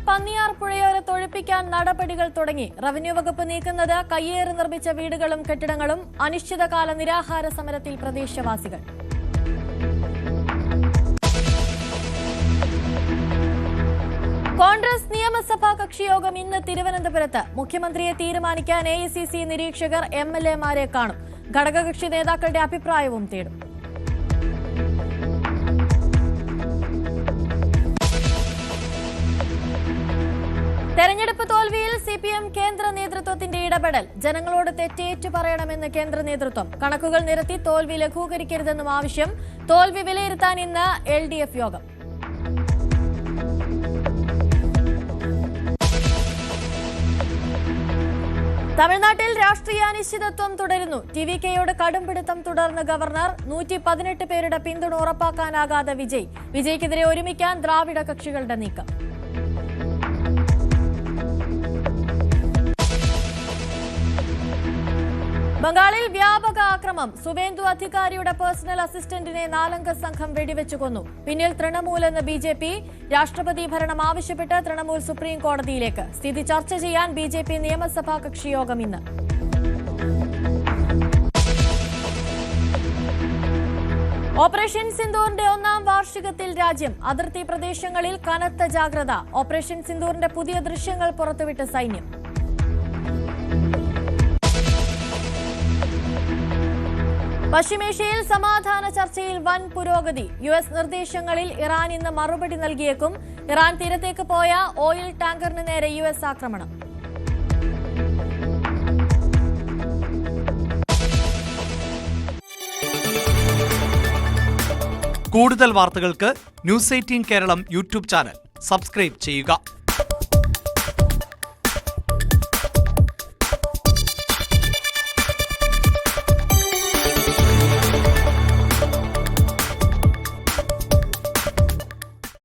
പന്നിയാർ പുഴയോരത്ത് ഒഴിപ്പിക്കാൻ നടപടികൾ തുടങ്ങി. റവന്യൂ വകുപ്പ് നീക്കുന്നത് കയ്യേറി നിർമ്മിച്ച വീടുകളും കെട്ടിടങ്ങളും. അനിശ്ചിതകാല നിരാഹാര സമരത്തിൽ പ്രദേശവാസികൾ. കോൺഗ്രസ് നിയമസഭാ കക്ഷിയോഗം ഇന്ന് തിരുവനന്തപുരത്ത്. മുഖ്യമന്ത്രിയെ തീരുമാനിക്കാൻ AICC നിരീക്ഷകർ MLA-മാരെ കാണും. ഘടകകക്ഷി നേതാക്കളുടെ അഭിപ്രായവും തേടും. തെരഞ്ഞെടുപ്പ് തോൽവിയിൽ CPM കേന്ദ്ര നേതൃത്വത്തിന്റെ ഇടപെടൽ. ജനങ്ങളോട് തെറ്റേറ്റു പറയണമെന്ന് കേന്ദ്ര നേതൃത്വം. കണക്കുകൾ നിരത്തി തോൽവി ലഘൂകരിക്കരുതെന്നും ആവശ്യം. തോൽവി വിലയിരുത്താൻ ഇന്ന് LDF യോഗം. തമിഴ്നാട്ടിൽ രാഷ്ട്രീയ അനിശ്ചിതത്വം തുടരുന്നു. TVKയോട് കടുംപിടുത്തം തുടർന്ന് ഗവർണർ. 118 പേരുടെ പിന്തുണ ഉറപ്പാക്കാനാകാതെ വിജയ്ക്കെതിരെ ഒരുമിക്കാൻ ദ്രാവിഡ കക്ഷികളുടെ നീക്കം. ബംഗാളിൽ വ്യാപക ആക്രമം. സുവേന്ദു അധികാരിയുടെ പേഴ്സണൽ അസിസ്റ്റന്റിനെ 4-അംഗ സംഘം വെടിവെച്ചു കൊന്നു. പിന്നിൽ തൃണമൂലെന്ന് BJP. രാഷ്ട്രപതി ഭരണം ആവശ്യപ്പെട്ട് തൃണമൂൽ സുപ്രീം കോടതിയിലേക്ക്. സ്ഥിതി ചർച്ച ചെയ്യാൻ BJP നിയമസഭാ കക്ഷിയോഗം ഇന്ന്. ഓപ്പറേഷൻ സിന്ദൂറിന്റെ 1-ാം വാർഷികത്തിൽ രാജ്യം. അതിർത്തി പ്രദേശങ്ങളിൽ കനത്ത ജാഗ്രത. ഓപ്പറേഷൻ സിന്ദൂറിന്റെ പുതിയ ദൃശ്യങ്ങൾ പുറത്തുവിട്ട് സൈന്യം. പശ്ചിമേഷ്യയിൽ സമാധാന ചർച്ചയിൽ വൻ പുരോഗതി. US നിർദ്ദേശങ്ങളിൽ ഇറാൻ ഇന്ന് മറുപടി നൽകിയേക്കും. ഇറാൻ തീരത്തേക്ക് പോയ ഓയിൽ ടാങ്കറിന് നേരെ US ആക്രമണം. കൂടുതൽ വാർത്തകൾക്ക് News 18 Keralam YouTube channel subscribe ചെയ്യുക.